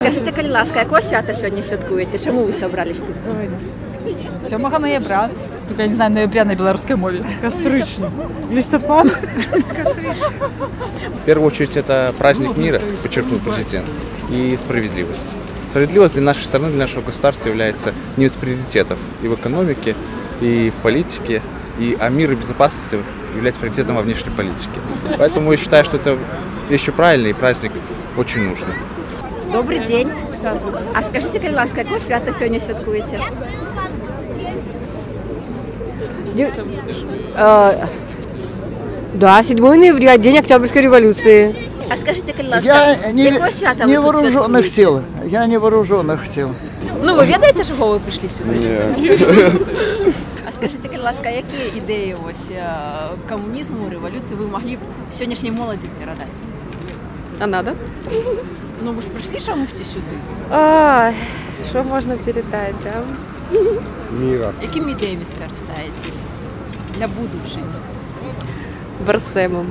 Скажите, калі ласка, якого свята сьогодні святкуєте? Чому ви собрались тут? 7 ноября. Только я не знаю, ноября на белорусской мове. Костричный. Листопад. В первую очередь это праздник мира, подчеркнул президент, и справедливость. Справедливость для нашей страны, для нашего государства является одним из приоритетов и в экономике, и в политике, а мир и безопасность является приоритетом во внешней политике. Поэтому я считаю, что это вещи правильные, и праздник очень нужный. Добрий день. А скажите, калі ласка, якого свята сьогодні святкуєте? Да, 7 ноября, День Октябрьской революции. А скажите, калі ласка, якого свята не ви тут вооруженных святкуєте? сил. Я не вооруженных сил. Ну, ви ведаєте, чого ви прийшли сюди? Ні. А скажите, калі ласка, які ідеї ось комунізму, революції ви могли б сьогоднішній молоді передати? А надо? Ну, ви ж прийшли шамушті сюди. Что можно передать, да? Мира. Якими ідеями скористаєтесь для будущего? Барсемом.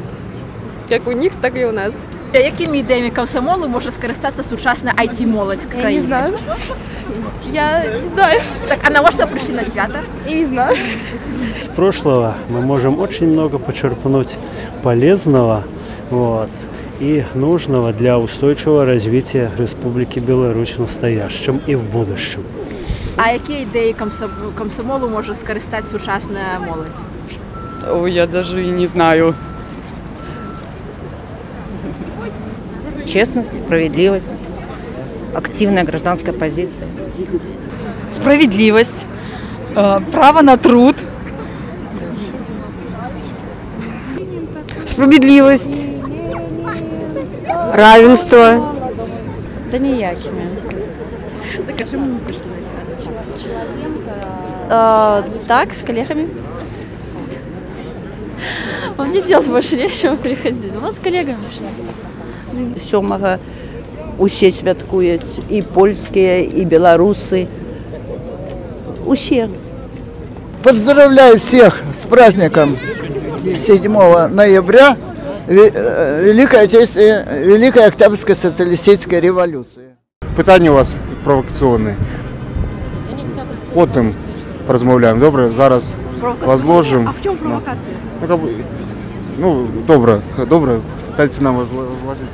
Как у них, так и у нас. Якими ідеями комсомолу може скористатися сучасна IT-молодь країни? Я не знаю. Я не знаю. Так, а на що прийшли на свято? Я не знаю. С прошлого мы можем очень много почерпнуть полезного и нужного для устойчивого развития Республики Беларусь в настоящем и в будущем. А які ідеї комсомолу може скористати сучасна молодь? Ой, я даже и не знаю. Честность, справедливость, активная гражданская позиция. Справедливость, право на труд. Справедливость, равенство. Да ніякими. Так, а чому ми прийшли на свято? Так, с коллегами. Вам не делать больше нечего приходить. Вот с коллегами пришли. 7-го усі святкують, і польські, і білоруси. Усі. Поздравляю всех с праздником 7 ноября Великой Октябрьской социалистической революции. Питання у вас провокаційне. Потім порозмовляємо. Добре? Зараз возложимо. А в чому провокація? Ну, добре. Дайте нам возложити.